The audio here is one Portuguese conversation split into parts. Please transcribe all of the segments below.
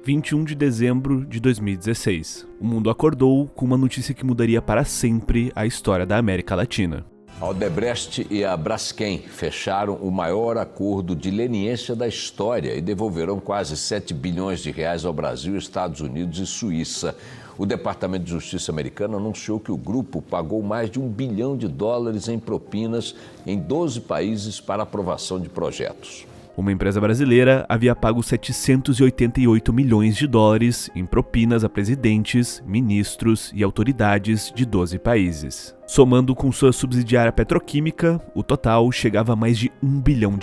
21 de dezembro de 2016. O mundo acordou com uma notícia que mudaria para sempre a história da América Latina. A Odebrecht e a Braskem fecharam o maior acordo de leniência da história e devolverão quase 7 bilhões de reais ao Brasil, Estados Unidos e Suíça. O Departamento de Justiça americano anunciou que o grupo pagou mais de $1 bilhão em propinas em 12 países para aprovação de projetos. Uma empresa brasileira havia pago 788 milhões de dólares em propinas a presidentes, ministros e autoridades de 12 países. Somando com sua subsidiária petroquímica, o total chegava a mais de $1 bilhão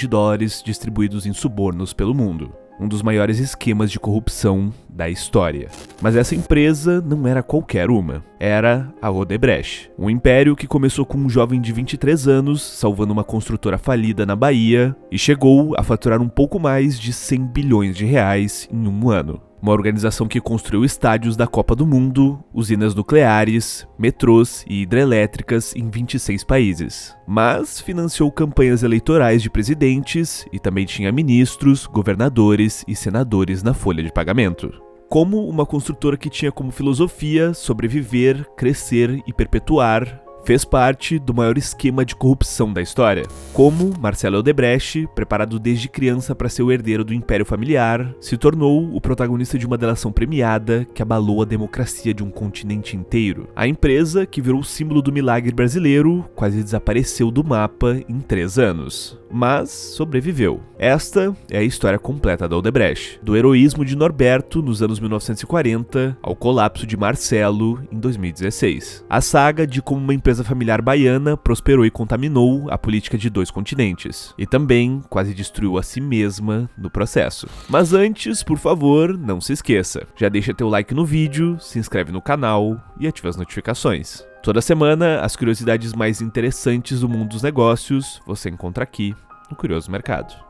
distribuídos em subornos pelo mundo. Um dos maiores esquemas de corrupção da história. Mas essa empresa não era qualquer uma. Era a Odebrecht. Um império que começou com um jovem de 23 anos, salvando uma construtora falida na Bahia, e chegou a faturar um pouco mais de 100 bilhões de reais em um ano. Uma organização que construiu estádios da Copa do Mundo, usinas nucleares, metrôs e hidrelétricas em 26 países. Mas financiou campanhas eleitorais de presidentes e também tinha ministros, governadores e senadores na folha de pagamento. Como uma construtora que tinha como filosofia sobreviver, crescer e perpetuar, fez parte do maior esquema de corrupção da história. Como Marcelo Odebrecht, preparado desde criança para ser o herdeiro do império familiar, se tornou o protagonista de uma delação premiada que abalou a democracia de um continente inteiro. A empresa, que virou o símbolo do milagre brasileiro, quase desapareceu do mapa em 3 anos. Mas sobreviveu. Esta é a história completa da Odebrecht, do heroísmo de Norberto nos anos 1940 ao colapso de Marcelo em 2016. A saga de como uma empresa familiar baiana prosperou e contaminou a política de 2 continentes, e também quase destruiu a si mesma no processo. Mas antes, por favor, não se esqueça, já deixa teu like no vídeo, se inscreve no canal e ativa as notificações. Toda semana, as curiosidades mais interessantes do mundo dos negócios você encontra aqui no Curioso Mercado.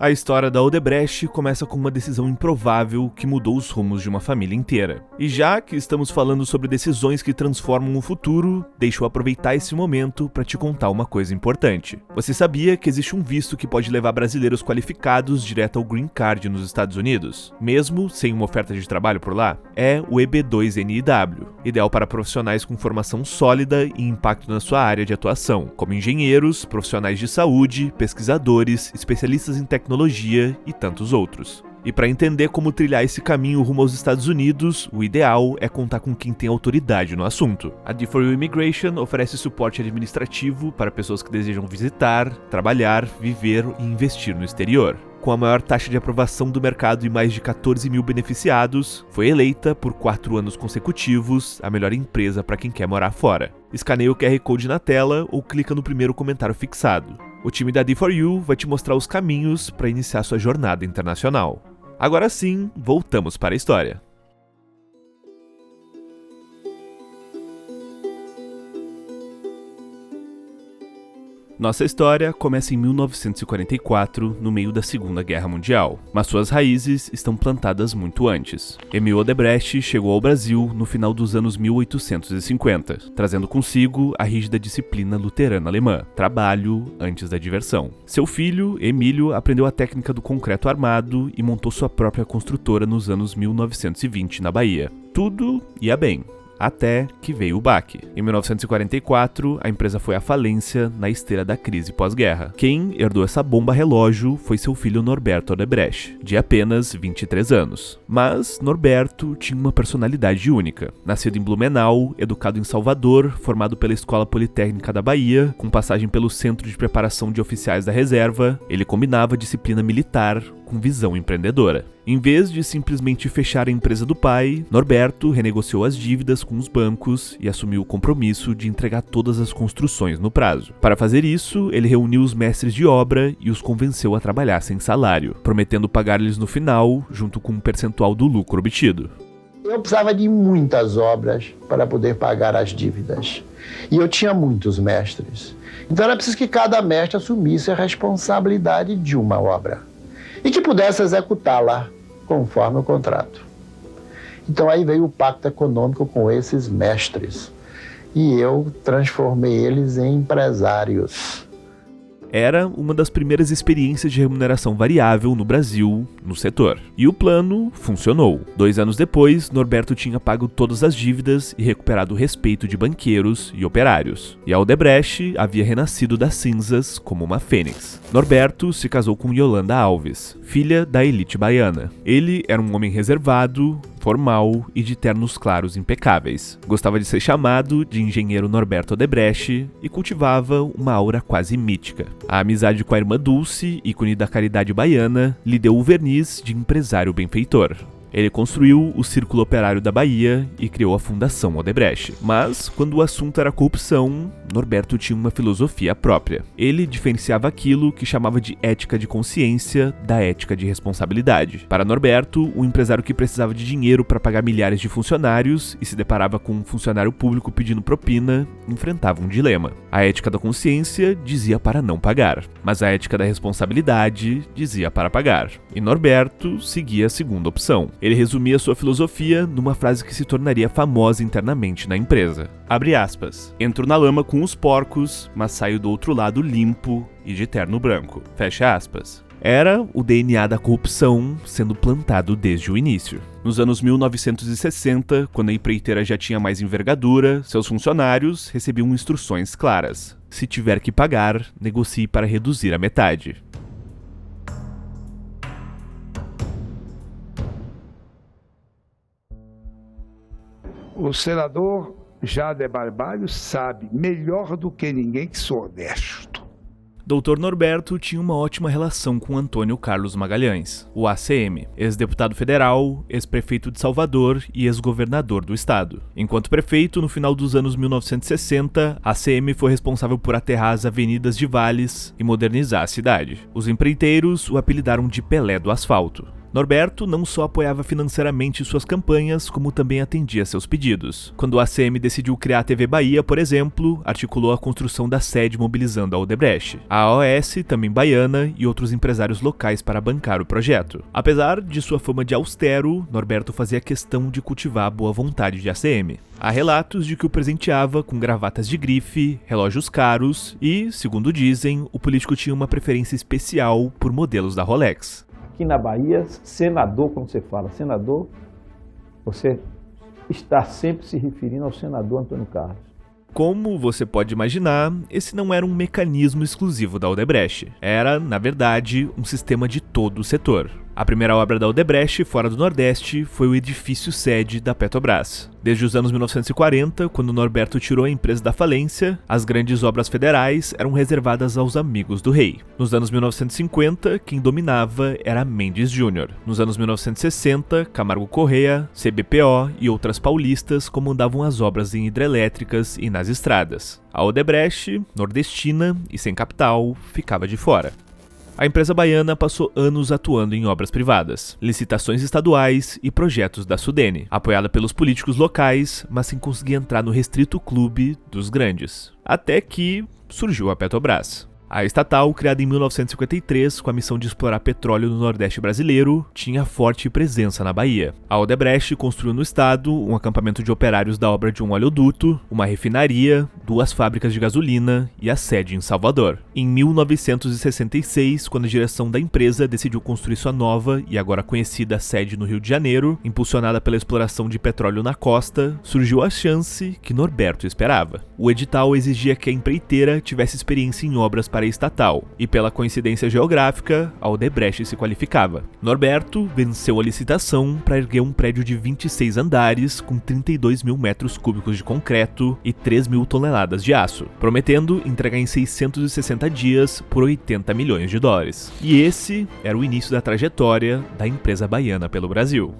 A história da Odebrecht começa com uma decisão improvável que mudou os rumos de uma família inteira. E já que estamos falando sobre decisões que transformam o futuro, deixa eu aproveitar esse momento para te contar uma coisa importante. Você sabia que existe um visto que pode levar brasileiros qualificados direto ao Green Card nos Estados Unidos, mesmo sem uma oferta de trabalho por lá? É o EB-2NIW, ideal para profissionais com formação sólida e impacto na sua área de atuação, como engenheiros, profissionais de saúde, pesquisadores, especialistas em tecnologia e tantos outros. E para entender como trilhar esse caminho rumo aos Estados Unidos, o ideal é contar com quem tem autoridade no assunto. A D4U Immigration oferece suporte administrativo para pessoas que desejam visitar, trabalhar, viver e investir no exterior. Com a maior taxa de aprovação do mercado e mais de 14 mil beneficiados, foi eleita por 4 anos consecutivos a melhor empresa para quem quer morar fora. Escaneia o QR Code na tela ou clica no primeiro comentário fixado. O time da D4U vai te mostrar os caminhos para iniciar sua jornada internacional. Agora sim, voltamos para a história. Nossa história começa em 1944, no meio da Segunda Guerra Mundial, mas suas raízes estão plantadas muito antes. Emil Odebrecht chegou ao Brasil no final dos anos 1850, trazendo consigo a rígida disciplina luterana alemã, trabalho antes da diversão. Seu filho, Emílio, aprendeu a técnica do concreto armado e montou sua própria construtora nos anos 1920 na Bahia. Tudo ia bem. Até que veio o baque. Em 1944, a empresa foi à falência na esteira da crise pós-guerra. Quem herdou essa bomba relógio foi seu filho Norberto Odebrecht, de apenas 23 anos. Mas Norberto tinha uma personalidade única. Nascido em Blumenau, educado em Salvador, formado pela Escola Politécnica da Bahia, com passagem pelo Centro de Preparação de Oficiais da Reserva, ele combinava disciplina militar com visão empreendedora. Em vez de simplesmente fechar a empresa do pai, Norberto renegociou as dívidas com os bancos e assumiu o compromisso de entregar todas as construções no prazo. Para fazer isso, ele reuniu os mestres de obra e os convenceu a trabalhar sem salário, prometendo pagar-lhes no final, junto com um percentual do lucro obtido. Eu precisava de muitas obras para poder pagar as dívidas. E eu tinha muitos mestres. Então era preciso que cada mestre assumisse a responsabilidade de uma obra e que pudesse executá-la conforme o contrato. Então aí veio o pacto econômico com esses mestres. e eu transformei eles em empresários. Era uma das primeiras experiências de remuneração variável no Brasil, no setor. E o plano funcionou. 2 anos depois, Norberto tinha pago todas as dívidas e recuperado o respeito de banqueiros e operários. E a Odebrecht havia renascido das cinzas como uma fênix. Norberto se casou com Yolanda Alves, filha da elite baiana. Ele era um homem reservado, formal e de ternos claros impecáveis. Gostava de ser chamado de engenheiro Norberto Odebrecht e cultivava uma aura quase mítica. A amizade com a irmã Dulce, ícone da caridade baiana, lhe deu o verniz de empresário benfeitor. Ele construiu o Círculo Operário da Bahia e criou a Fundação Odebrecht. Mas, quando o assunto era corrupção, Norberto tinha uma filosofia própria. Ele diferenciava aquilo que chamava de ética de consciência da ética de responsabilidade. Para Norberto, um empresário que precisava de dinheiro para pagar milhares de funcionários e se deparava com um funcionário público pedindo propina, enfrentava um dilema. A ética da consciência dizia para não pagar, mas a ética da responsabilidade dizia para pagar. E Norberto seguia a segunda opção. Ele resumia sua filosofia numa frase que se tornaria famosa internamente na empresa. Abre aspas. Entro na lama com os porcos, mas saio do outro lado limpo e de terno branco. Fecha aspas. Era o DNA da corrupção sendo plantado desde o início. Nos anos 1960, quando a empreiteira já tinha mais envergadura, seus funcionários recebiam instruções claras. Se tiver que pagar, negocie para reduzir a metade. O senador Jader Barbalho sabe melhor do que ninguém que sou honesto. Dr. Norberto tinha uma ótima relação com Antônio Carlos Magalhães, o ACM, ex-deputado federal, ex-prefeito de Salvador e ex-governador do estado. Enquanto prefeito, no final dos anos 1960, ACM foi responsável por aterrar as avenidas de Vales e modernizar a cidade. Os empreiteiros o apelidaram de Pelé do Asfalto. Norberto não só apoiava financeiramente suas campanhas, como também atendia seus pedidos. Quando o ACM decidiu criar a TV Bahia, por exemplo, articulou a construção da sede mobilizando a Odebrecht, a AOS, também baiana, e outros empresários locais para bancar o projeto. Apesar de sua fama de austero, Norberto fazia questão de cultivar a boa vontade de ACM. Há relatos de que o presenteava com gravatas de grife, relógios caros e, segundo dizem, o político tinha uma preferência especial por modelos da Rolex. Aqui na Bahia, senador, quando você fala senador, você está sempre se referindo ao senador Antônio Carlos. Como você pode imaginar, esse não era um mecanismo exclusivo da Odebrecht. Era, na verdade, um sistema de todo o setor. A primeira obra da Odebrecht, fora do Nordeste, foi o edifício sede da Petrobras. Desde os anos 1940, quando Norberto tirou a empresa da falência, as grandes obras federais eram reservadas aos amigos do rei. Nos anos 1950, quem dominava era Mendes Júnior. Nos anos 1960, Camargo Corrêa, CBPO e outras paulistas comandavam as obras em hidrelétricas e nas estradas. A Odebrecht, nordestina e sem capital, ficava de fora. A empresa baiana passou anos atuando em obras privadas, licitações estaduais e projetos da Sudene, apoiada pelos políticos locais, mas sem conseguir entrar no restrito clube dos grandes. Até que surgiu a Petrobras. A estatal, criada em 1953 com a missão de explorar petróleo no Nordeste brasileiro, tinha forte presença na Bahia. A Odebrecht construiu no estado um acampamento de operários da obra de um oleoduto, uma refinaria, 2 fábricas de gasolina e a sede em Salvador. Em 1966, quando a direção da empresa decidiu construir sua nova e agora conhecida sede no Rio de Janeiro, impulsionada pela exploração de petróleo na costa, surgiu a chance que Norberto esperava. O edital exigia que a empreiteira tivesse experiência em obras para a estatal, e pela coincidência geográfica, a Odebrecht se qualificava. Norberto venceu a licitação para erguer um prédio de 26 andares com 32 mil metros cúbicos de concreto e 3 mil toneladas de aço, prometendo entregar em 660 dias por 80 milhões de dólares. E esse era o início da trajetória da empresa baiana pelo Brasil.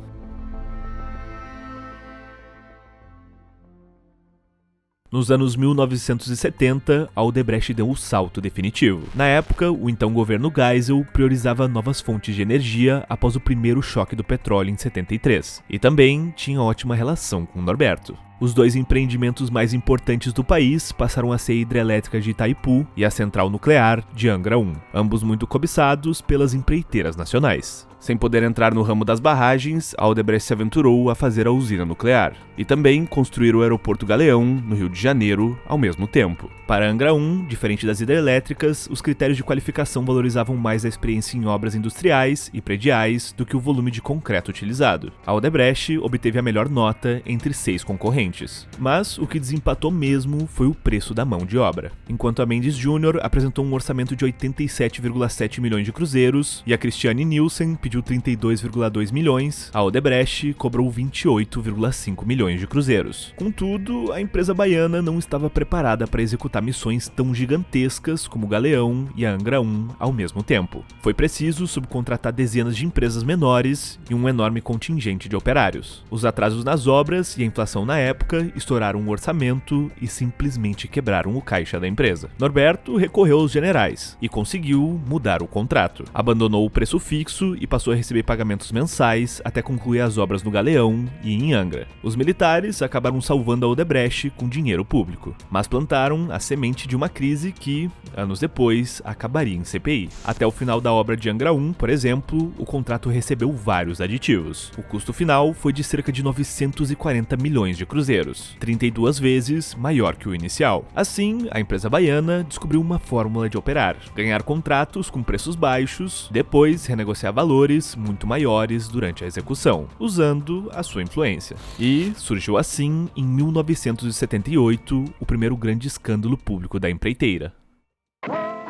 Nos anos 1970, a Odebrecht deu o salto definitivo. Na época, o então governo Geisel priorizava novas fontes de energia após o primeiro choque do petróleo em 73, e também tinha ótima relação com Norberto. Os 2 empreendimentos mais importantes do país passaram a ser a hidrelétrica de Itaipu e a central nuclear de Angra 1, ambos muito cobiçados pelas empreiteiras nacionais. Sem poder entrar no ramo das barragens, a Odebrecht se aventurou a fazer a usina nuclear e também construir o aeroporto Galeão, no Rio de Janeiro, ao mesmo tempo. Para a Angra 1, diferente das hidrelétricas, os critérios de qualificação valorizavam mais a experiência em obras industriais e prediais do que o volume de concreto utilizado. A Odebrecht obteve a melhor nota entre 6 concorrentes. Mas o que desempatou mesmo foi o preço da mão de obra. Enquanto a Mendes Júnior apresentou um orçamento de 87,7 milhões de cruzeiros e a Christiane Nielsen pediu 32,2 milhões, a Odebrecht cobrou 28,5 milhões de cruzeiros. Contudo, a empresa baiana não estava preparada para executar missões tão gigantescas como o Galeão e a Angra 1 ao mesmo tempo. Foi preciso subcontratar dezenas de empresas menores e um enorme contingente de operários. Os atrasos nas obras e a inflação na época estouraram o orçamento e simplesmente quebraram o caixa da empresa. Norberto recorreu aos generais e conseguiu mudar o contrato. Abandonou o preço fixo e passou a receber pagamentos mensais até concluir as obras no Galeão e em Angra. Os militares acabaram salvando a Odebrecht com dinheiro público, mas plantaram a semente de uma crise que, anos depois, acabaria em CPI. Até o final da obra de Angra 1, por exemplo, o contrato recebeu vários aditivos. O custo final foi de cerca de 940 milhões de cruzeiros, 32 vezes maior que o inicial. Assim, a empresa baiana descobriu uma fórmula de operar: ganhar contratos com preços baixos, depois renegociar valores muito maiores durante a execução, usando a sua influência. E surgiu assim, em 1978, o primeiro grande escândalo público da empreiteira.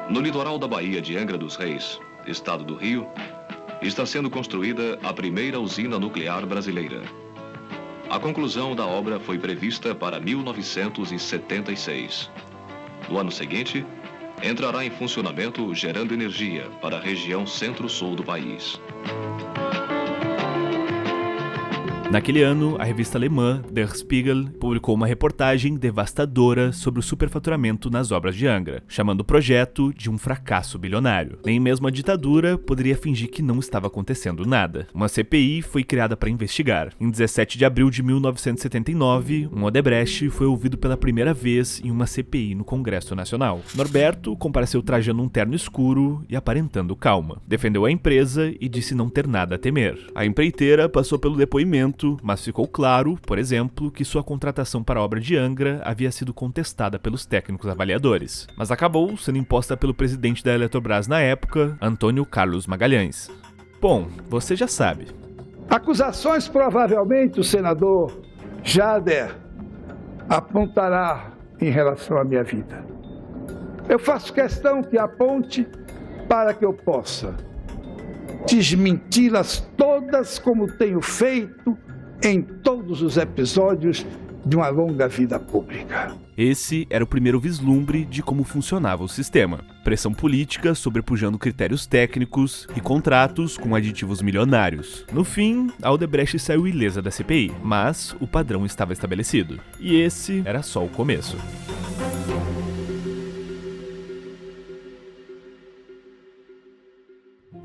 No litoral da Baía de Angra dos Reis, estado do Rio, está sendo construída a primeira usina nuclear brasileira. A conclusão da obra foi prevista para 1976. No ano seguinte, entrará em funcionamento gerando energia para a região centro-sul do país. Naquele ano, a revista alemã Der Spiegel publicou uma reportagem devastadora sobre o superfaturamento nas obras de Angra, chamando o projeto de um fracasso bilionário. Nem mesmo a ditadura poderia fingir que não estava acontecendo nada. Uma CPI foi criada para investigar. Em 17 de abril de 1979, um Odebrecht foi ouvido pela primeira vez em uma CPI no Congresso Nacional. Norberto compareceu trajando um terno escuro e aparentando calma. Defendeu a empresa e disse não ter nada a temer. A empreiteira passou pelo depoimento, mas ficou claro, por exemplo, que sua contratação para a obra de Angra havia sido contestada pelos técnicos avaliadores, mas acabou sendo imposta pelo presidente da Eletrobras na época, Antônio Carlos Magalhães. Bom, você já sabe. Acusações provavelmente o senador Jader apontará em relação à minha vida. Eu faço questão que aponte para que eu possa desmenti-las todas como tenho feito em todos os episódios de uma longa vida pública. Esse era o primeiro vislumbre de como funcionava o sistema. Pressão política sobrepujando critérios técnicos e contratos com aditivos milionários. No fim, a Odebrecht saiu ilesa da CPI, mas o padrão estava estabelecido. E esse era só o começo.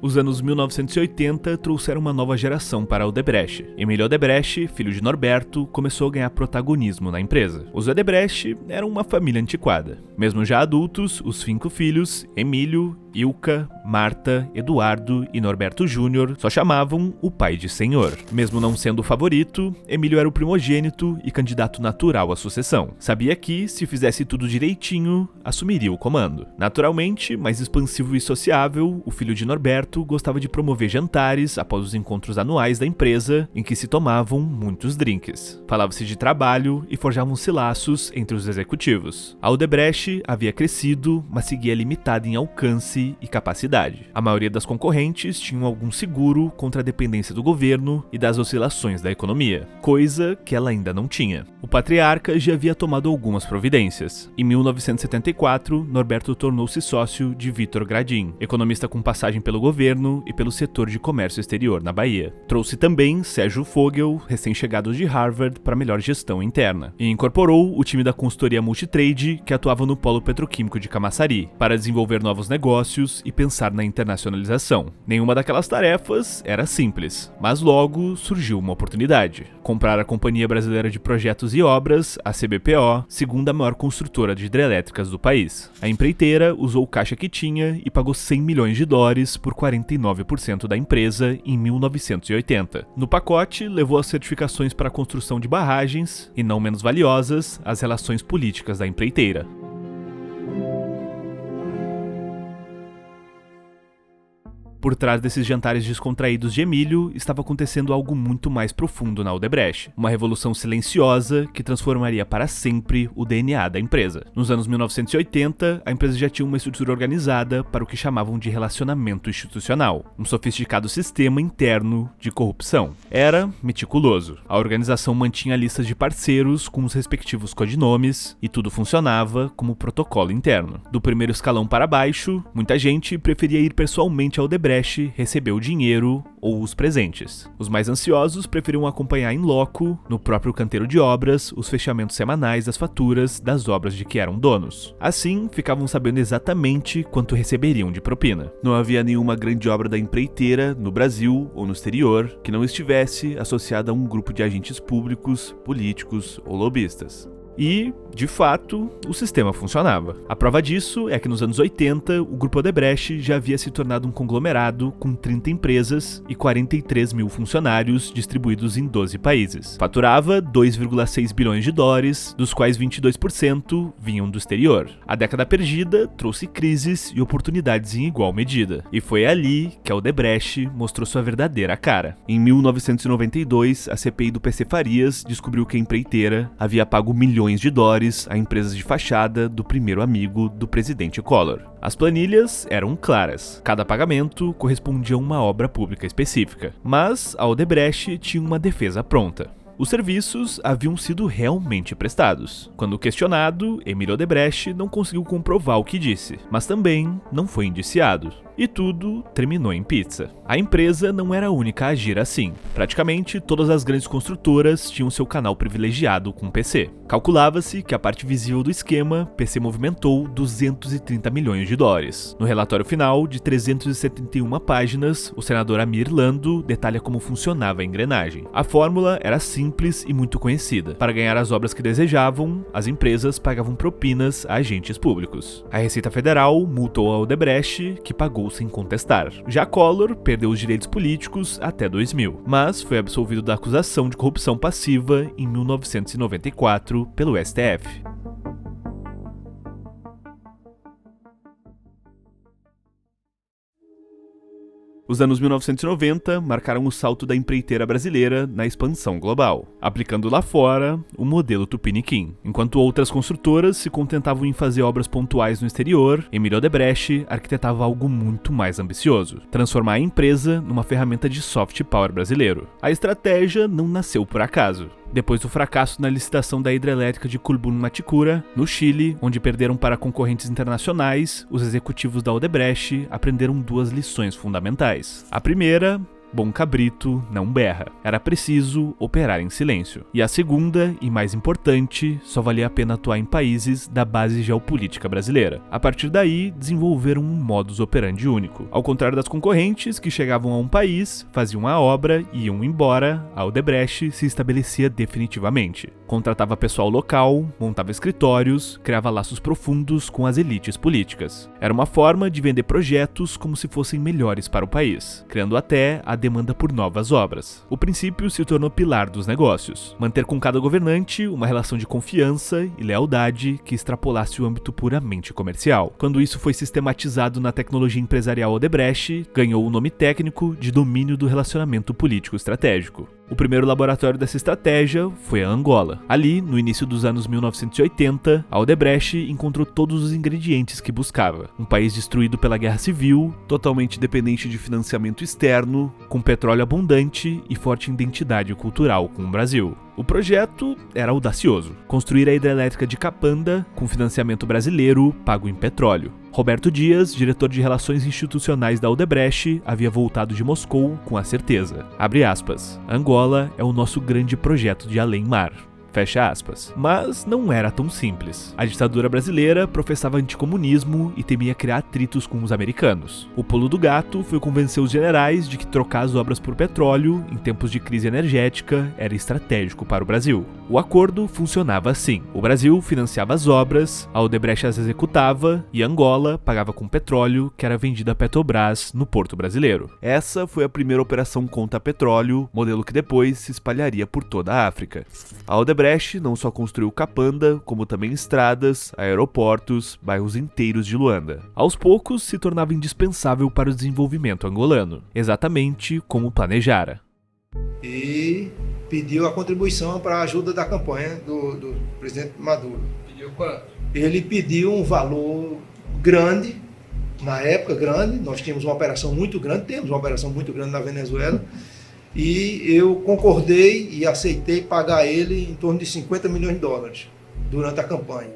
Os anos 1980 trouxeram uma nova geração para a Odebrecht. Emílio Odebrecht, filho de Norberto, começou a ganhar protagonismo na empresa. Os Odebrecht eram uma família antiquada. Mesmo já adultos, os 5 filhos, Emílio, Ilka, Marta, Eduardo e Norberto Júnior, só chamavam o pai de senhor. Mesmo não sendo o favorito, Emílio era o primogênito e candidato natural à sucessão. Sabia que, se fizesse tudo direitinho, assumiria o comando. Naturalmente, mais expansivo e sociável, o filho de Norberto gostava de promover jantares após os encontros anuais da empresa, em que se tomavam muitos drinks. Falava-se de trabalho e forjavam-se laços entre os executivos. A Odebrecht havia crescido, mas seguia limitada em alcance e capacidade. A maioria das concorrentes tinham algum seguro contra a dependência do governo e das oscilações da economia, coisa que ela ainda não tinha. O patriarca já havia tomado algumas providências. Em 1974, Norberto tornou-se sócio de Vitor Gradin, economista com passagem pelo governo e pelo setor de comércio exterior na Bahia. Trouxe também Sérgio Fogel, recém-chegado de Harvard, para melhor gestão interna, e incorporou o time da consultoria Multitrade, que atuava no polo petroquímico de Camaçari, para desenvolver novos negócios negócios e pensar na internacionalização. Nenhuma daquelas tarefas era simples, mas logo surgiu uma oportunidade: comprar a Companhia Brasileira de Projetos e Obras, a CBPO, segunda maior construtora de hidrelétricas do país. A empreiteira usou o caixa que tinha e pagou $100 milhões por 49% da empresa em 1980. No pacote, levou as certificações para a construção de barragens e, não menos valiosas, as relações políticas da empreiteira. Por trás desses jantares descontraídos de Emílio, estava acontecendo algo muito mais profundo na Odebrecht. Uma revolução silenciosa que transformaria para sempre o DNA da empresa. Nos anos 1980, a empresa já tinha uma estrutura organizada para o que chamavam de relacionamento institucional, um sofisticado sistema interno de corrupção. Era meticuloso. A organização mantinha listas de parceiros com os respectivos codinomes e tudo funcionava como protocolo interno. Do primeiro escalão para baixo, muita gente preferia ir pessoalmente à Odebrecht receber o dinheiro ou os presentes. Os mais ansiosos preferiam acompanhar em loco, no próprio canteiro de obras, os fechamentos semanais das faturas das obras de que eram donos. Assim, ficavam sabendo exatamente quanto receberiam de propina. Não havia nenhuma grande obra da empreiteira, no Brasil ou no exterior, que não estivesse associada a um grupo de agentes públicos, políticos ou lobistas. E, de fato, o sistema funcionava. A prova disso é que nos anos 80, o Grupo Odebrecht já havia se tornado um conglomerado com 30 empresas e 43 mil funcionários distribuídos em 12 países. Faturava $2,6 bilhões, dos quais 22% vinham do exterior. A década perdida trouxe crises e oportunidades em igual medida. E foi ali que a Odebrecht mostrou sua verdadeira cara. Em 1992, a CPI do PC Farias descobriu que a empreiteira havia pago milhões de dólares a empresas de fachada do primeiro amigo do presidente Collor. As planilhas eram claras. Cada pagamento correspondia a uma obra pública específica. Mas a Odebrecht tinha uma defesa pronta. Os serviços haviam sido realmente prestados. Quando questionado, Emílio Odebrecht não conseguiu comprovar o que disse, mas também não foi indiciado. E tudo terminou em pizza. A empresa não era a única a agir assim. Praticamente todas as grandes construtoras tinham seu canal privilegiado com PC. Calculava-se que a parte visível do esquema, PC movimentou $230 milhões. No relatório final, de 371 páginas, o senador Amir Lando detalha como funcionava a engrenagem. A fórmula era simples e muito conhecida. Para ganhar as obras que desejavam, as empresas pagavam propinas a agentes públicos. A Receita Federal multou a Odebrecht, que pagou sem contestar. Já Collor perdeu os direitos políticos até 2000, mas foi absolvido da acusação de corrupção passiva em 1994 pelo STF. Os anos 1990 marcaram o salto da empreiteira brasileira na expansão global, aplicando lá fora o modelo Tupiniquim. Enquanto outras construtoras se contentavam em fazer obras pontuais no exterior, Emílio Odebrecht arquitetava algo muito mais ambicioso: transformar a empresa numa ferramenta de soft power brasileiro. A estratégia não nasceu por acaso. Depois do fracasso na licitação da hidrelétrica de Culbún-Maticura, no Chile, onde perderam para concorrentes internacionais, os executivos da Odebrecht aprenderam duas lições fundamentais. A primeira: bom cabrito não berra. Era preciso operar em silêncio. E a segunda, e mais importante, só valia a pena atuar em países da base geopolítica brasileira. A partir daí, desenvolveram um modus operandi único. Ao contrário das concorrentes, que chegavam a um país, faziam a obra e iam embora, a Odebrecht se estabelecia definitivamente. Contratava pessoal local, montava escritórios, criava laços profundos com as elites políticas. Era uma forma de vender projetos como se fossem melhores para o país, criando até a demanda por novas obras. O princípio se tornou pilar dos negócios: manter com cada governante uma relação de confiança e lealdade que extrapolasse o âmbito puramente comercial. Quando isso foi sistematizado na tecnologia empresarial Odebrecht, ganhou o nome técnico de domínio do relacionamento político estratégico. O primeiro laboratório dessa estratégia foi a Angola. Ali, no início dos anos 1980, a Odebrecht encontrou todos os ingredientes que buscava. Um país destruído pela guerra civil, totalmente dependente de financiamento externo, com petróleo abundante e forte identidade cultural com o Brasil. O projeto era audacioso: construir a hidrelétrica de Capanda com financiamento brasileiro pago em petróleo. Roberto Dias, diretor de Relações Institucionais da Odebrecht, havia voltado de Moscou com a certeza. Abre aspas: Angola é o nosso grande projeto de além-mar. Fecha aspas. Mas não era tão simples. A ditadura brasileira professava anticomunismo e temia criar atritos com os americanos. O pulo do gato foi convencer os generais de que trocar as obras por petróleo, em tempos de crise energética, era estratégico para o Brasil. O acordo funcionava assim. O Brasil financiava as obras, a Odebrecht as executava e Angola pagava com petróleo que era vendido a Petrobras no Porto Brasileiro. Essa foi a primeira operação contra petróleo, modelo que depois se espalharia por toda a África. A Odebrecht não só construiu Capanda, como também estradas, aeroportos, bairros inteiros de Luanda. Aos poucos, se tornava indispensável para o desenvolvimento angolano, exatamente como planejara. E pediu a contribuição para a ajuda da campanha do presidente Maduro. Pediu quanto? Ele pediu um valor grande, na época grande, nós tínhamos uma operação muito grande, temos uma operação muito grande na Venezuela, e eu concordei e aceitei pagar ele em torno de $50 milhões durante a campanha.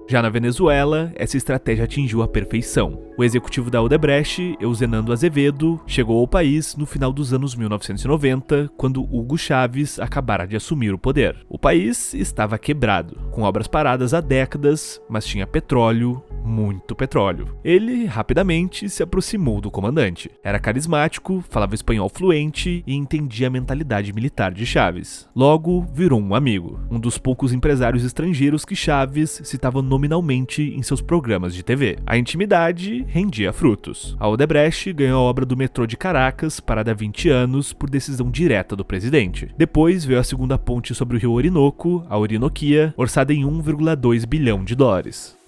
Já na Venezuela, essa estratégia atingiu a perfeição. O executivo da Odebrecht, Eusenando Azevedo, chegou ao país no final dos anos 1990, quando Hugo Chávez acabara de assumir o poder. O país estava quebrado, com obras paradas há décadas, mas tinha petróleo, muito petróleo. Ele rapidamente se aproximou do comandante. Era carismático, falava espanhol fluente e entendia a mentalidade militar de Chávez. Logo, virou um amigo, um dos poucos empresários estrangeiros que Chávez citava nominalmente em seus programas de TV. A intimidade rendia frutos. A Odebrecht ganhou a obra do metrô de Caracas, parada há 20 anos, por decisão direta do presidente. Depois veio a segunda ponte sobre o rio Orinoco, a Orinoquia, orçada em $1,2 bilhão.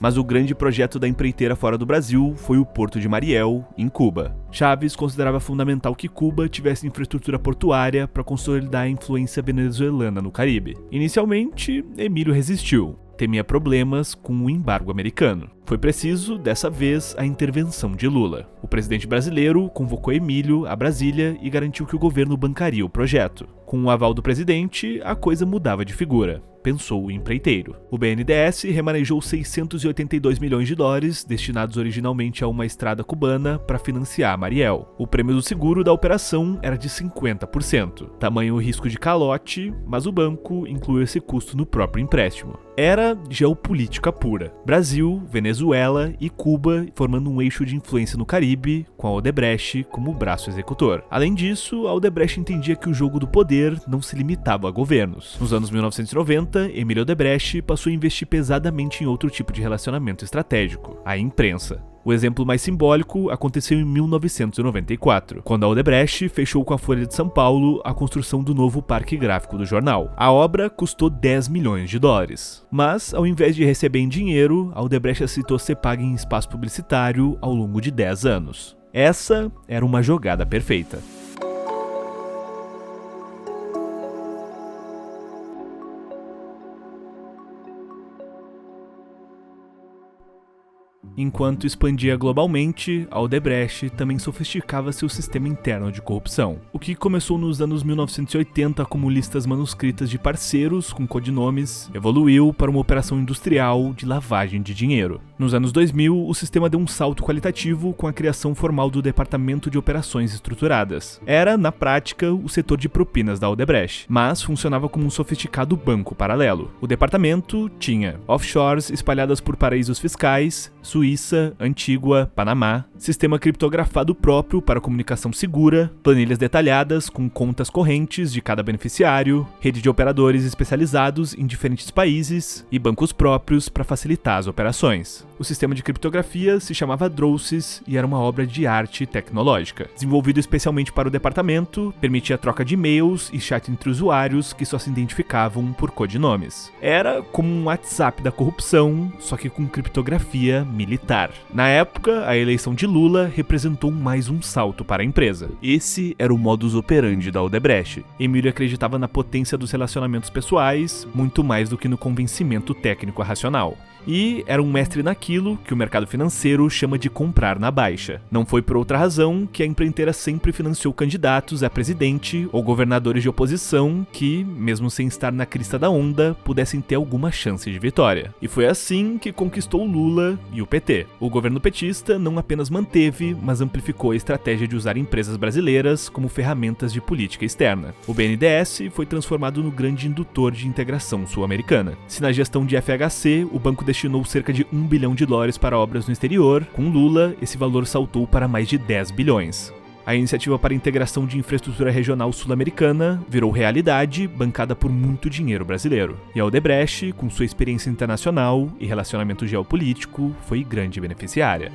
Mas o grande projeto da empreiteira fora do Brasil foi o Porto de Mariel, em Cuba. Chávez considerava fundamental que Cuba tivesse infraestrutura portuária para consolidar a influência venezuelana no Caribe. Inicialmente, Emílio resistiu. Temia problemas com o embargo americano. Foi preciso, dessa vez, a intervenção de Lula. O presidente brasileiro convocou Emílio a Brasília e garantiu que o governo bancaria o projeto. Com o aval do presidente, a coisa mudava de figura, pensou o empreiteiro. O BNDES remanejou $682 milhões destinados originalmente a uma estrada cubana para financiar Mariel. O prêmio do seguro da operação era de 50%. Tamanho risco de calote, mas o banco incluiu esse custo no próprio empréstimo. Era geopolítica pura. Brasil, Venezuela e Cuba formando um eixo de influência no Caribe, com a Odebrecht como braço executor. Além disso, a Odebrecht entendia que o jogo do poder não se limitava a governos. Nos anos 1990, Emílio Odebrecht passou a investir pesadamente em outro tipo de relacionamento estratégico, a imprensa. O exemplo mais simbólico aconteceu em 1994, quando a Odebrecht fechou com a Folha de São Paulo a construção do novo parque gráfico do jornal. A obra custou $10 milhões. Mas, ao invés de receber em dinheiro, a Odebrecht aceitou ser paga em espaço publicitário ao longo de 10 anos. Essa era uma jogada perfeita. Enquanto expandia globalmente, a Odebrecht também sofisticava seu sistema interno de corrupção, o que começou nos anos 1980 como listas manuscritas de parceiros com codinomes, evoluiu para uma operação industrial de lavagem de dinheiro. Nos anos 2000, o sistema deu um salto qualitativo com a criação formal do Departamento de Operações Estruturadas. Era, na prática, o setor de propinas da Odebrecht, mas funcionava como um sofisticado banco paralelo. O departamento tinha offshores espalhadas por paraísos fiscais, Suíça, Antígua, Panamá, sistema criptografado próprio para comunicação segura, planilhas detalhadas com contas correntes de cada beneficiário, rede de operadores especializados em diferentes países e bancos próprios para facilitar as operações. O sistema de criptografia se chamava Drosis e era uma obra de arte tecnológica. Desenvolvido especialmente para o departamento, permitia a troca de e-mails e chat entre usuários que só se identificavam por codinomes. Era como um WhatsApp da corrupção, só que com criptografia militar. Na época, a eleição de Lula representou mais um salto para a empresa. Esse era o modus operandi da Odebrecht. Emílio acreditava na potência dos relacionamentos pessoais, muito mais do que no convencimento técnico racional. E era um mestre naquilo que o mercado financeiro chama de comprar na baixa. Não foi por outra razão que a empreiteira sempre financiou candidatos a presidente ou governadores de oposição que, mesmo sem estar na crista da onda, pudessem ter alguma chance de vitória. E foi assim que conquistou Lula e o PT. O governo petista não apenas manteve, mas amplificou a estratégia de usar empresas brasileiras como ferramentas de política externa. O BNDES foi transformado no grande indutor de integração sul-americana. Se na gestão de FHC, o banco destinou cerca de $1 bilhão para obras no exterior, com Lula, esse valor saltou para mais de 10 bilhões. A iniciativa para a integração de infraestrutura regional sul-americana virou realidade, bancada por muito dinheiro brasileiro. E a Odebrecht, com sua experiência internacional e relacionamento geopolítico, foi grande beneficiária.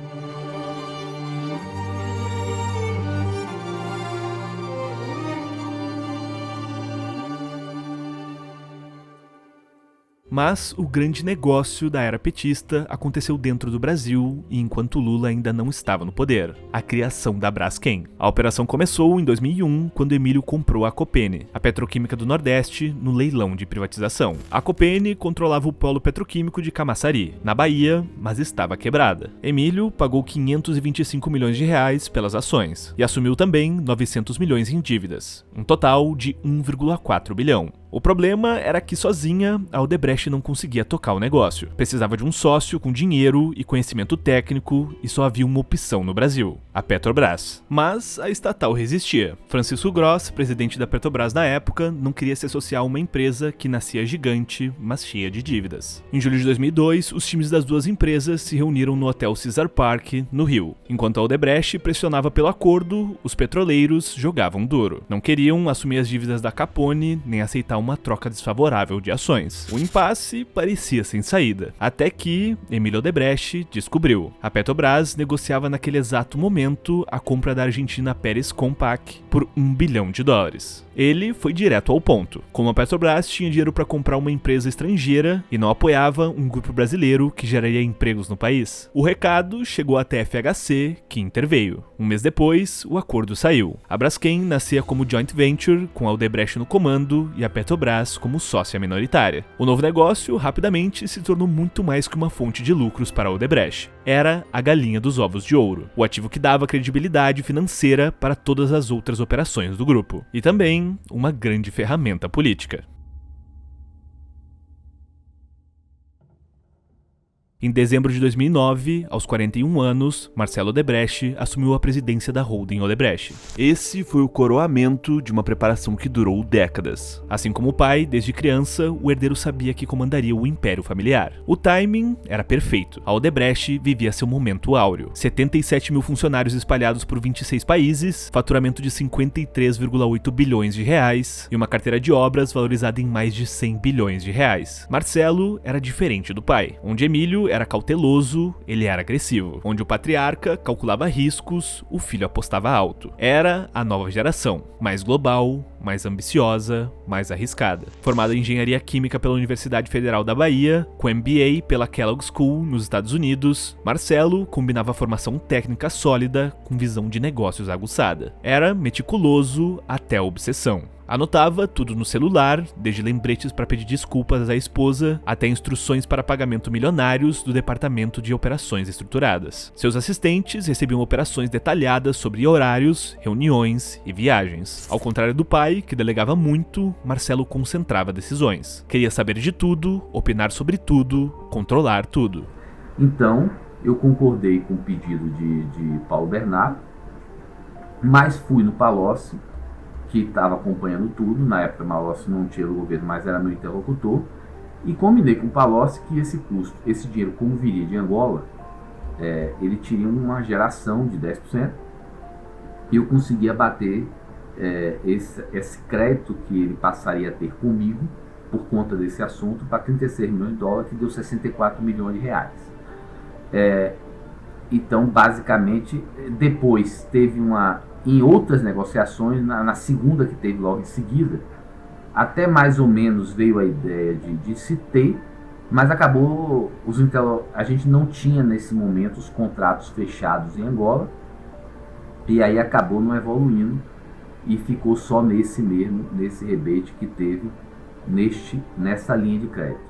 Mas o grande negócio da era petista aconteceu dentro do Brasil e enquanto Lula ainda não estava no poder, a criação da Braskem. A operação começou em 2001, quando Emílio comprou a Copene, a petroquímica do Nordeste, no leilão de privatização. A Copene controlava o polo petroquímico de Camaçari, na Bahia, mas estava quebrada. Emílio pagou R$525 milhões pelas ações e assumiu também 900 milhões em dívidas, um total de 1,4 bilhão. O problema era que sozinha, a Odebrecht não conseguia tocar o negócio. Precisava de um sócio com dinheiro e conhecimento técnico e só havia uma opção no Brasil, a Petrobras. Mas a estatal resistia. Francisco Gross, presidente da Petrobras na época, não queria se associar a uma empresa que nascia gigante, mas cheia de dívidas. Em julho de 2002, os times das duas empresas se reuniram no Hotel Caesar Park, no Rio. Enquanto a Odebrecht pressionava pelo acordo, os petroleiros jogavam duro. Não queriam assumir as dívidas da Capone, nem aceitar uma troca desfavorável de ações. O impasse parecia sem saída, até que Emílio Odebrecht descobriu. A Petrobras negociava naquele exato momento a compra da Argentina Pérez Compaq por $1 bilhão. Ele foi direto ao ponto. Como a Petrobras tinha dinheiro para comprar uma empresa estrangeira e não apoiava um grupo brasileiro que geraria empregos no país, o recado chegou até a FHC, que interveio. Um mês depois, o acordo saiu. A Braskem nascia como joint venture, com a Odebrecht no comando e a Petrobras como sócia minoritária. O novo negócio rapidamente se tornou muito mais que uma fonte de lucros para a Odebrecht. Era a galinha dos ovos de ouro, o ativo que dava credibilidade financeira para todas as outras operações do grupo. E também uma grande ferramenta política. Em dezembro de 2009, aos 41 anos, Marcelo Odebrecht assumiu a presidência da holding Odebrecht. Esse foi o coroamento de uma preparação que durou décadas. Assim como o pai, desde criança, o herdeiro sabia que comandaria o império familiar. O timing era perfeito. A Odebrecht vivia seu momento áureo. 77 mil funcionários espalhados por 26 países, faturamento de 53,8 bilhões de reais e uma carteira de obras valorizada em mais de 100 bilhões de reais. Marcelo era diferente do pai, onde Emílio era cauteloso, ele era agressivo. Onde o patriarca calculava riscos, o filho apostava alto. Era a nova geração, mais global, mais ambiciosa, mais arriscada. Formado em engenharia química pela Universidade Federal da Bahia, com MBA pela Kellogg School nos Estados Unidos, Marcelo combinava formação técnica sólida com visão de negócios aguçada. Era meticuloso até a obsessão. Anotava tudo no celular, desde lembretes para pedir desculpas à esposa, até instruções para pagamento milionários do Departamento de Operações Estruturadas. Seus assistentes recebiam operações detalhadas sobre horários, reuniões e viagens. Ao contrário do pai, que delegava muito, Marcelo concentrava decisões. Queria saber de tudo, opinar sobre tudo, controlar tudo. Então, eu concordei com o pedido de Paulo Bernardo, mas fui no Palocci, que estava acompanhando tudo. Na época, Palocci não tinha o governo, mas era meu interlocutor, e combinei com o Palocci que esse dinheiro, como viria de Angola, ele teria uma geração de 10%, e eu conseguia bater esse crédito que ele passaria a ter comigo, por conta desse assunto, para 36 milhões de dólares, que deu 64 milhões de reais. Então, basicamente, depois teve em outras negociações, na segunda que teve logo em seguida, até mais ou menos veio a ideia de se ter, mas acabou, a gente não tinha nesse momento os contratos fechados em Angola, e aí acabou não evoluindo, e ficou só nesse rebate que teve nessa linha de crédito.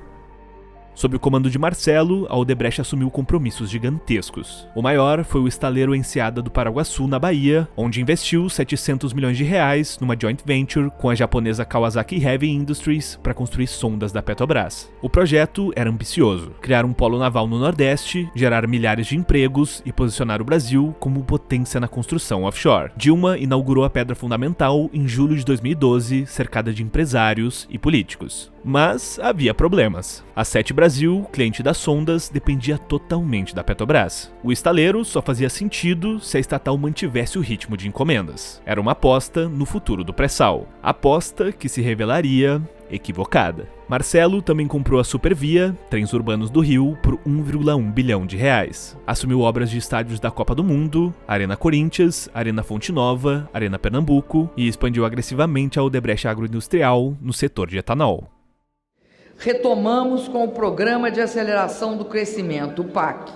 Sob o comando de Marcelo, a Odebrecht assumiu compromissos gigantescos. O maior foi o estaleiro Enseada do Paraguaçu, na Bahia, onde investiu 700 milhões de reais numa joint venture com a japonesa Kawasaki Heavy Industries para construir sondas da Petrobras. O projeto era ambicioso: criar um polo naval no Nordeste, gerar milhares de empregos e posicionar o Brasil como potência na construção offshore. Dilma inaugurou a pedra fundamental em julho de 2012, cercada de empresários e políticos. Mas havia problemas. A Sete Brasil, cliente das sondas, dependia totalmente da Petrobras. O estaleiro só fazia sentido se a estatal mantivesse o ritmo de encomendas. Era uma aposta no futuro do pré-sal. Aposta que se revelaria equivocada. Marcelo também comprou a Supervia, trens urbanos do Rio, por 1,1 bilhão de reais. Assumiu obras de estádios da Copa do Mundo, Arena Corinthians, Arena Fonte Nova, Arena Pernambuco e expandiu agressivamente a Odebrecht Agroindustrial no setor de etanol. Retomamos com o Programa de Aceleração do Crescimento, o PAC,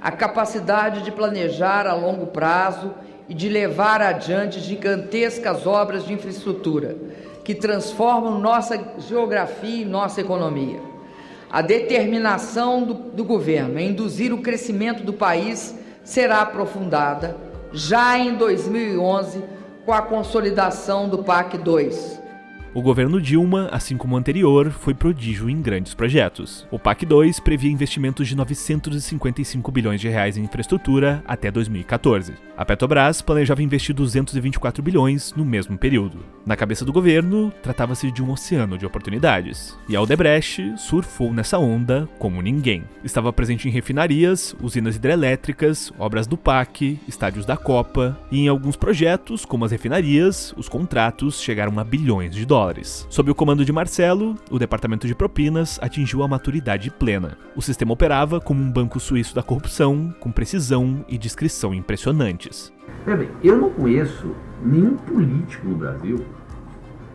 a capacidade de planejar a longo prazo e de levar adiante gigantescas obras de infraestrutura que transformam nossa geografia e nossa economia. A determinação do governo em induzir o crescimento do país será aprofundada já em 2011 com a consolidação do PAC 2. O governo Dilma, assim como o anterior, foi prodígio em grandes projetos. O PAC 2 previa investimentos de 955 bilhões de reais em infraestrutura até 2014. A Petrobras planejava investir 224 bilhões no mesmo período. Na cabeça do governo, tratava-se de um oceano de oportunidades. E a Odebrecht surfou nessa onda como ninguém. Estava presente em refinarias, usinas hidrelétricas, obras do PAC, estádios da Copa, e em alguns projetos, como as refinarias, os contratos chegaram a bilhões de dólares. Sob o comando de Marcelo, o departamento de propinas atingiu a maturidade plena. O sistema operava como um banco suíço da corrupção, com precisão e discrição impressionantes. Bem, eu não conheço nenhum político no Brasil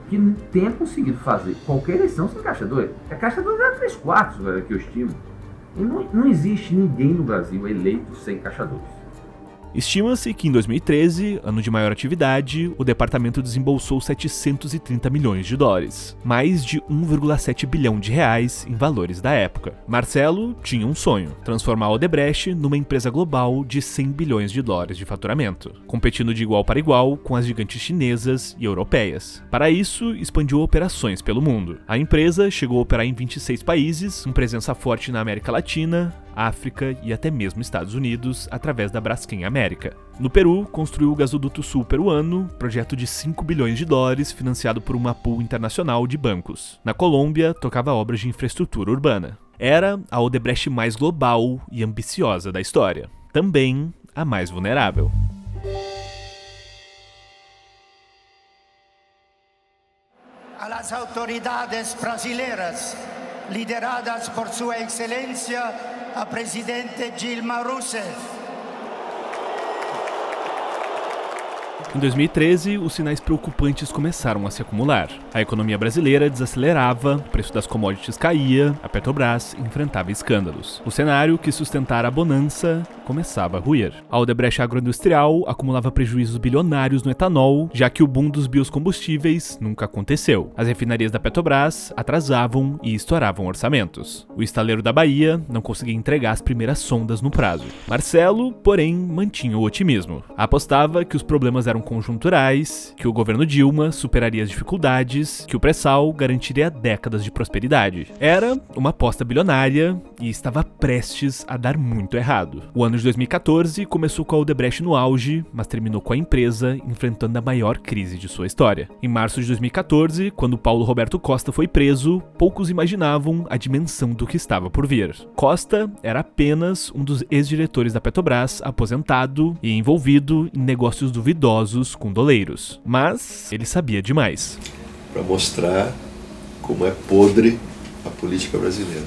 que tenha conseguido fazer qualquer eleição sem Caixa 2. A Caixa 2 era 3/4, que eu estimo. E não existe ninguém no Brasil eleito sem Caixa 2. Estima-se que em 2013, ano de maior atividade, o departamento desembolsou 730 milhões de dólares, mais de 1,7 bilhão de reais em valores da época. Marcelo tinha um sonho: transformar a Odebrecht numa empresa global de 100 bilhões de dólares de faturamento, competindo de igual para igual com as gigantes chinesas e europeias. Para isso, expandiu operações pelo mundo. A empresa chegou a operar em 26 países, com presença forte na América Latina, África e até mesmo Estados Unidos, através da Braskem América. No Peru, construiu o Gasoduto Sul Peruano, projeto de 5 bilhões de dólares, financiado por uma pool internacional de bancos. Na Colômbia, tocava obras de infraestrutura urbana. Era a Odebrecht mais global e ambiciosa da história. Também a mais vulnerável. A las autoridades brasileiras, lideradas por Sua Excelência a Presidente Dilma Rousseff. Em 2013, os sinais preocupantes começaram a se acumular. A economia brasileira desacelerava, o preço das commodities caía, a Petrobras enfrentava escândalos. O cenário que sustentara a bonança começava a ruir. A Odebrecht Agroindustrial acumulava prejuízos bilionários no etanol, já que o boom dos biocombustíveis nunca aconteceu. As refinarias da Petrobras atrasavam e estouravam orçamentos. O estaleiro da Bahia não conseguia entregar as primeiras sondas no prazo. Marcelo, porém, mantinha o otimismo. Apostava que os problemas eram conjunturais, que o governo Dilma superaria as dificuldades, que o pré-sal garantiria décadas de prosperidade. Era uma aposta bilionária e estava prestes a dar muito errado. O ano de 2014 começou com a Odebrecht no auge, mas terminou com a empresa enfrentando a maior crise de sua história. Em março de 2014, quando Paulo Roberto Costa foi preso, poucos imaginavam a dimensão do que estava por vir. Costa era apenas um dos ex-diretores da Petrobras, aposentado e envolvido em negócios duvidosos com doleiros. Mas ele sabia demais. Para mostrar como é podre a política brasileira.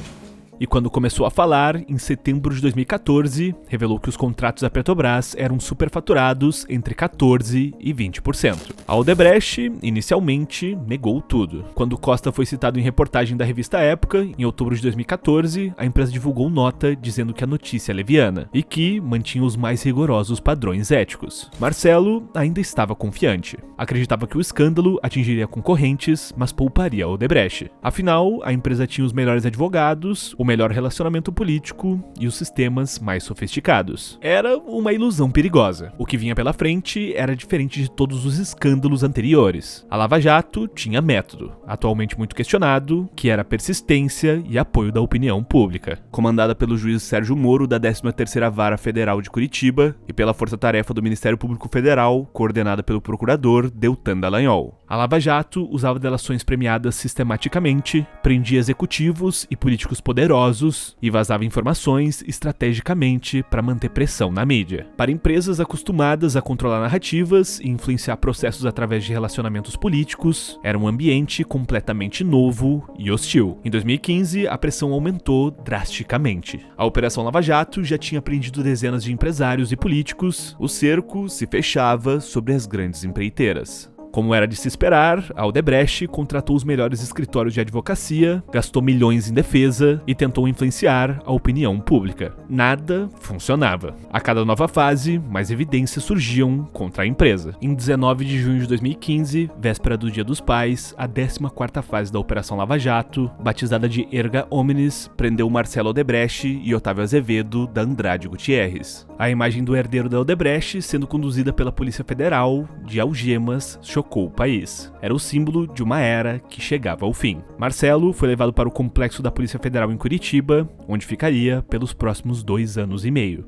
E quando começou a falar, em setembro de 2014, revelou que os contratos da Petrobras eram superfaturados entre 14% e 20%. A Odebrecht, inicialmente, negou tudo. Quando Costa foi citado em reportagem da revista Época, em outubro de 2014, a empresa divulgou nota dizendo que a notícia é leviana e que mantinha os mais rigorosos padrões éticos. Marcelo ainda estava confiante. Acreditava que o escândalo atingiria concorrentes, mas pouparia a Odebrecht. Afinal, a empresa tinha os melhores advogados, o melhor relacionamento político e os sistemas mais sofisticados. Era uma ilusão perigosa. O que vinha pela frente era diferente de todos os escândalos anteriores. A Lava Jato tinha método, atualmente muito questionado, que era persistência e apoio da opinião pública. Comandada pelo juiz Sérgio Moro, da 13ª Vara Federal de Curitiba, e pela Força-Tarefa do Ministério Público Federal, coordenada pelo procurador Deltan Dallagnol. A Lava Jato usava delações premiadas sistematicamente, prendia executivos e políticos poderosos e vazava informações estrategicamente para manter pressão na mídia. Para empresas acostumadas a controlar narrativas e influenciar processos através de relacionamentos políticos, era um ambiente completamente novo e hostil. Em 2015, a pressão aumentou drasticamente. A Operação Lava Jato já tinha prendido dezenas de empresários e políticos, o cerco se fechava sobre as grandes empreiteiras. Como era de se esperar, a Odebrecht contratou os melhores escritórios de advocacia, gastou milhões em defesa e tentou influenciar a opinião pública. Nada funcionava. A cada nova fase, mais evidências surgiam contra a empresa. Em 19 de junho de 2015, véspera do Dia dos Pais, a 14ª fase da Operação Lava Jato, batizada de Erga Omnes, prendeu Marcelo Odebrecht e Otávio Azevedo da Andrade Gutierrez. A imagem do herdeiro da Odebrecht, sendo conduzida pela Polícia Federal, de algemas, chocou o país. Era o símbolo de uma era que chegava ao fim. Marcelo foi levado para o complexo da Polícia Federal em Curitiba, onde ficaria pelos próximos 2 anos e meio.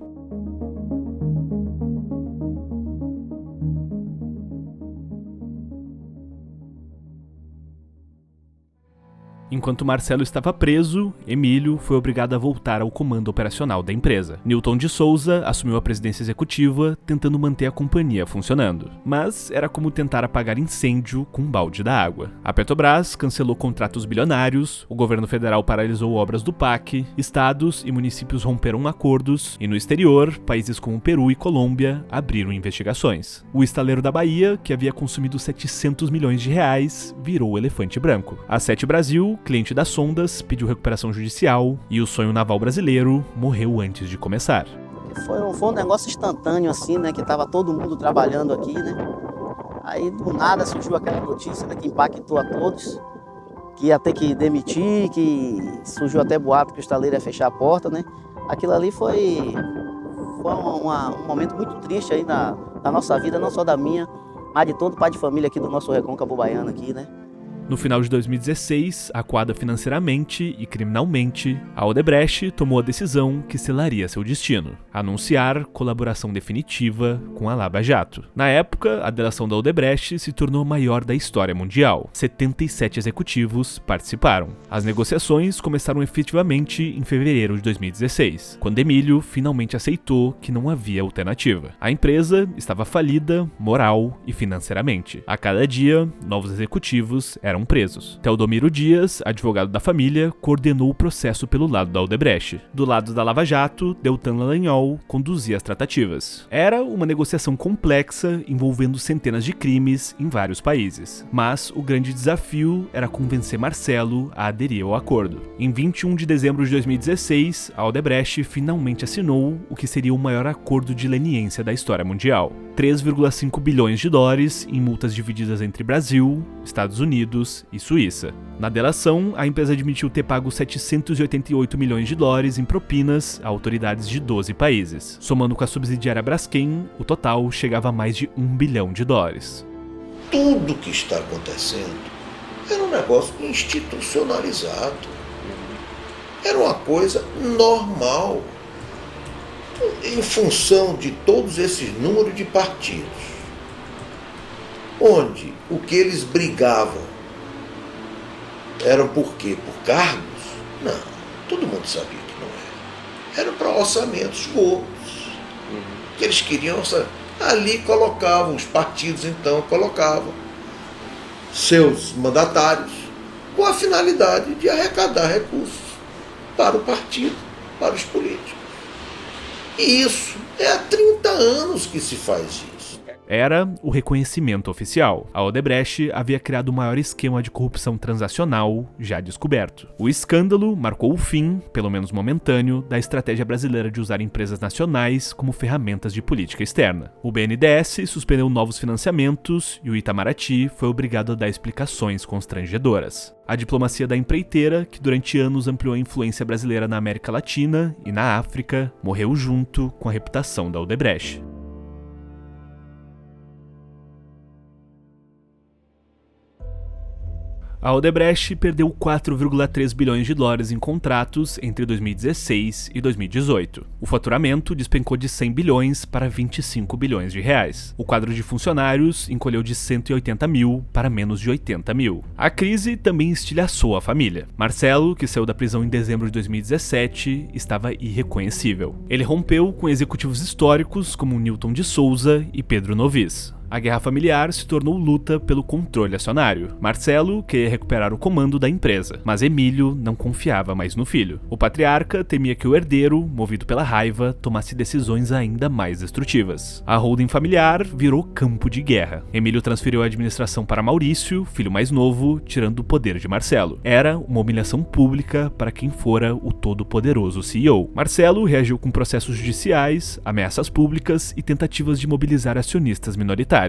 Enquanto Marcelo estava preso, Emílio foi obrigado a voltar ao comando operacional da empresa. Newton de Souza assumiu a presidência executiva, tentando manter a companhia funcionando. Mas era como tentar apagar incêndio com um balde da água. A Petrobras cancelou contratos bilionários, o governo federal paralisou obras do PAC, estados e municípios romperam acordos, e no exterior, países como Peru e Colômbia abriram investigações. O estaleiro da Bahia, que havia consumido 700 milhões de reais, virou o elefante branco. A Sete Brasil, cliente das sondas, pediu recuperação judicial e o sonho naval brasileiro morreu antes de começar. Foi um negócio instantâneo assim, né, que tava todo mundo trabalhando aqui, né? Aí do nada surgiu aquela notícia, né, que impactou a todos, que ia ter que demitir, que surgiu até boato que o estaleiro ia fechar a porta, né? Aquilo ali foi um momento muito triste aí na nossa vida, não só da minha, mas de todo pai de família aqui do nosso Recôncavo Baiano aqui, né? No final de 2016, acuada financeiramente e criminalmente, a Odebrecht tomou a decisão que selaria seu destino: anunciar colaboração definitiva com a Lava Jato. Na época, a delação da Odebrecht se tornou a maior da história mundial. 77 executivos participaram. As negociações começaram efetivamente em fevereiro de 2016, quando Emílio finalmente aceitou que não havia alternativa. A empresa estava falida, moral e financeiramente. A cada dia, novos executivos eram presos. Teodomiro Dias, advogado da família, coordenou o processo pelo lado da Odebrecht. Do lado da Lava Jato, Deltan Dallagnol conduzia as tratativas. Era uma negociação complexa envolvendo centenas de crimes em vários países. Mas o grande desafio era convencer Marcelo a aderir ao acordo. Em 21 de dezembro de 2016, a Odebrecht finalmente assinou o que seria o maior acordo de leniência da história mundial. 3,5 bilhões de dólares em multas divididas entre Brasil, Estados Unidos e Suíça. Na delação, a empresa admitiu ter pago 788 milhões de dólares em propinas a autoridades de 12 países. Somando com a subsidiária Braskem, o total chegava a mais de 1 bilhão de dólares. Tudo que está acontecendo era um negócio institucionalizado. Era uma coisa normal. Em função de todos esses números de partidos, onde o que eles brigavam eram por quê? Por cargos? Não, todo mundo sabia que não era. Era para orçamentos gordos. Que eles queriam, ali colocavam, os partidos então colocavam seus mandatários com a finalidade de arrecadar recursos para o partido, para os políticos. E isso é há 30 anos que se faz isso. Era o reconhecimento oficial. A Odebrecht havia criado o maior esquema de corrupção transacional já descoberto. O escândalo marcou o fim, pelo menos momentâneo, da estratégia brasileira de usar empresas nacionais como ferramentas de política externa. O BNDES suspendeu novos financiamentos e o Itamaraty foi obrigado a dar explicações constrangedoras. A diplomacia da empreiteira, que durante anos ampliou a influência brasileira na América Latina e na África, morreu junto com a reputação da Odebrecht. A Odebrecht perdeu 4,3 bilhões de dólares em contratos entre 2016 e 2018. O faturamento despencou de 100 bilhões para 25 bilhões de reais. O quadro de funcionários encolheu de 180 mil para menos de 80 mil. A crise também estilhaçou a família. Marcelo, que saiu da prisão em dezembro de 2017, estava irreconhecível. Ele rompeu com executivos históricos como Newton de Souza e Pedro Novis. A guerra familiar se tornou luta pelo controle acionário. Marcelo queria recuperar o comando da empresa, mas Emílio não confiava mais no filho. O patriarca temia que o herdeiro, movido pela raiva, tomasse decisões ainda mais destrutivas. A holding familiar virou campo de guerra. Emílio transferiu a administração para Maurício, filho mais novo, tirando o poder de Marcelo. Era uma humilhação pública para quem fora o todo-poderoso CEO. Marcelo reagiu com processos judiciais, ameaças públicas e tentativas de mobilizar acionistas minoritários.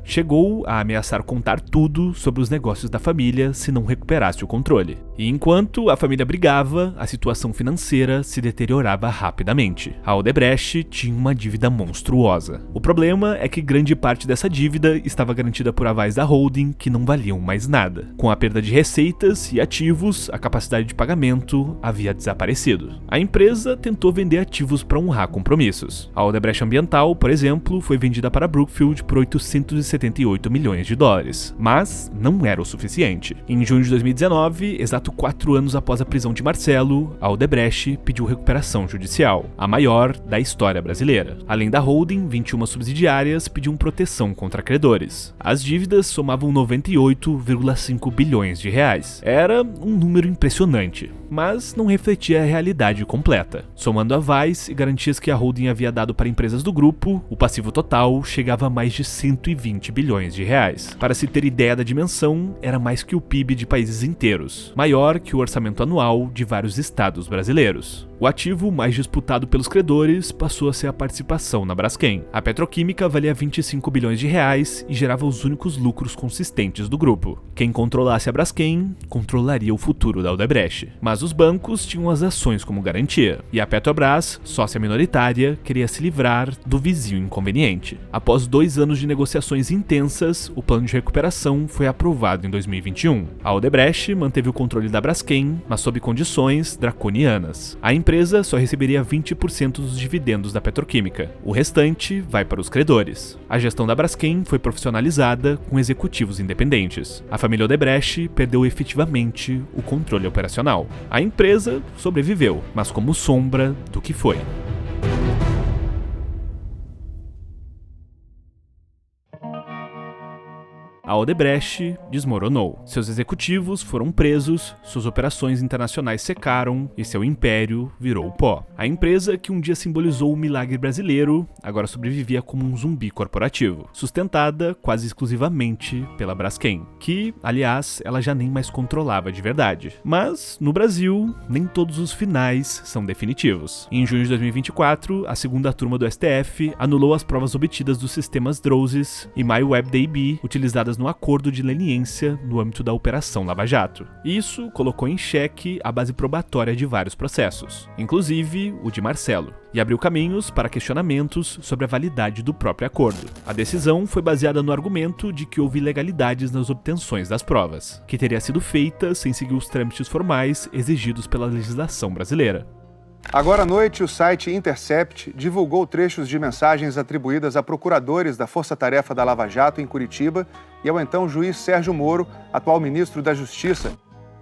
Chegou a ameaçar contar tudo sobre os negócios da família se não recuperasse o controle. E enquanto a família brigava, a situação financeira se deteriorava rapidamente. A Odebrecht tinha uma dívida monstruosa. O problema é que grande parte dessa dívida estava garantida por avais da holding que não valiam mais nada. Com a perda de receitas e ativos, a capacidade de pagamento havia desaparecido. A empresa tentou vender ativos para honrar compromissos. A Odebrecht Ambiental, por exemplo, foi vendida para Brookfield por 878 milhões de dólares, mas não era o suficiente. Em junho de 2019, exato 4 anos após a prisão de Marcelo, a Odebrecht pediu recuperação judicial, a maior da história brasileira. Além da holding, 21 subsidiárias pediam proteção contra credores. As dívidas somavam 98,5 bilhões de reais. Era um número impressionante, mas não refletia a realidade completa. Somando avais e garantias que a holding havia dado para empresas do grupo, o passivo total chegava a mais de 120 bilhões de reais. Para se ter ideia da dimensão, era mais que o PIB de países inteiros, maior que o orçamento anual de vários estados brasileiros. O ativo mais disputado pelos credores passou a ser a participação na Braskem. A petroquímica valia 25 bilhões de reais e gerava os únicos lucros consistentes do grupo. Quem controlasse a Braskem controlaria o futuro da Odebrecht. Mas os bancos tinham as ações como garantia, e a Petrobras, sócia minoritária, queria se livrar do vizinho inconveniente. Após 2 anos de negociações intensas, o plano de recuperação foi aprovado em 2021. A Odebrecht manteve o controle da Braskem, mas sob condições draconianas. A empresa só receberia 20% dos dividendos da petroquímica. O restante vai para os credores. A gestão da Braskem foi profissionalizada com executivos independentes. A família Odebrecht perdeu efetivamente o controle operacional. A empresa sobreviveu, mas como sombra do que foi. A Odebrecht desmoronou. Seus executivos foram presos, suas operações internacionais secaram e seu império virou pó. A empresa, que um dia simbolizou o milagre brasileiro, agora sobrevivia como um zumbi corporativo, sustentada quase exclusivamente pela Braskem, que, aliás, ela já nem mais controlava de verdade. Mas, no Brasil, nem todos os finais são definitivos. Em junho de 2024, a segunda turma do STF anulou as provas obtidas dos sistemas DROSES e MyWebDB, utilizadas no acordo de leniência no âmbito da Operação Lava Jato. Isso colocou em xeque a base probatória de vários processos, inclusive o de Marcelo, e abriu caminhos para questionamentos sobre a validade do próprio acordo. A decisão foi baseada no argumento de que houve ilegalidades nas obtenções das provas, que teria sido feita sem seguir os trâmites formais exigidos pela legislação brasileira. Agora à noite, o site Intercept divulgou trechos de mensagens atribuídas a procuradores da Força Tarefa da Lava Jato em Curitiba e ao então juiz Sérgio Moro, atual ministro da Justiça.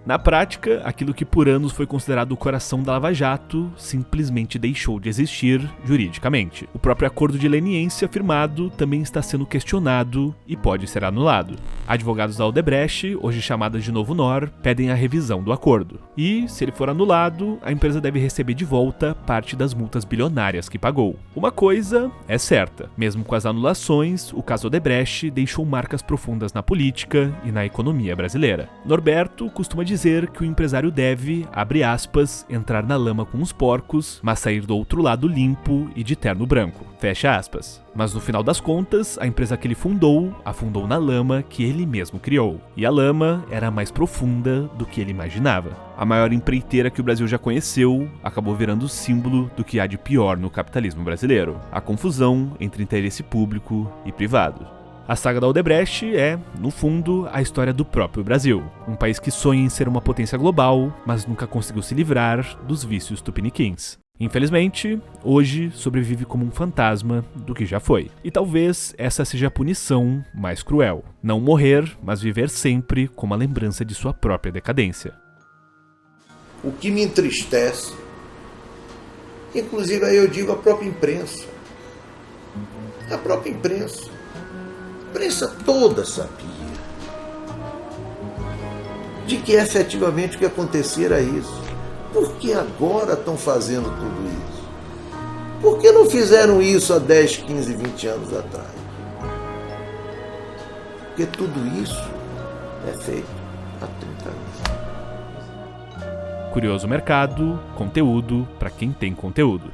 Na prática, aquilo que por anos foi considerado o coração da Lava Jato simplesmente deixou de existir juridicamente. O próprio acordo de leniência firmado também está sendo questionado e pode ser anulado. Advogados da Odebrecht, hoje chamada de Novo Nor, pedem a revisão do acordo. E, se ele for anulado, a empresa deve receber de volta parte das multas bilionárias que pagou. Uma coisa é certa, mesmo com as anulações, o caso Odebrecht deixou marcas profundas na política e na economia brasileira. Norberto costuma dizer que o empresário deve, abre aspas, entrar na lama com os porcos, mas sair do outro lado limpo e de terno branco, fecha aspas. Mas no final das contas, a empresa que ele fundou, afundou na lama que ele mesmo criou. E a lama era mais profunda do que ele imaginava. A maior empreiteira que o Brasil já conheceu acabou virando símbolo do que há de pior no capitalismo brasileiro: a confusão entre interesse público e privado. A saga da Odebrecht é, no fundo, a história do próprio Brasil. Um país que sonha em ser uma potência global, mas nunca conseguiu se livrar dos vícios tupiniquins. Infelizmente, hoje sobrevive como um fantasma do que já foi. E talvez essa seja a punição mais cruel. Não morrer, mas viver sempre com uma lembrança de sua própria decadência. O que me entristece, inclusive aí eu digo a própria imprensa. A própria imprensa. A imprensa toda sabia de que efetivamente o que acontecia era isso. Por que agora estão fazendo tudo isso? Por que não fizeram isso há 10, 15, 20 anos atrás? Porque tudo isso é feito há 30 anos. Curioso Mercado, conteúdo para quem tem conteúdo.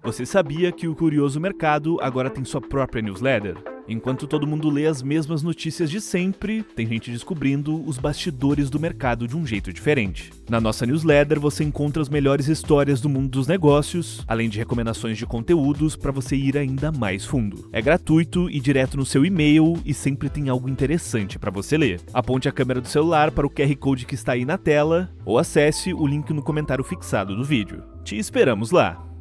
Você sabia que o Curioso Mercado agora tem sua própria newsletter? Enquanto todo mundo lê as mesmas notícias de sempre, tem gente descobrindo os bastidores do mercado de um jeito diferente. Na nossa newsletter você encontra as melhores histórias do mundo dos negócios, além de recomendações de conteúdos para você ir ainda mais fundo. É gratuito e direto no seu e-mail e sempre tem algo interessante para você ler. Aponte a câmera do celular para o QR Code que está aí na tela ou acesse o link no comentário fixado do vídeo. Te esperamos lá!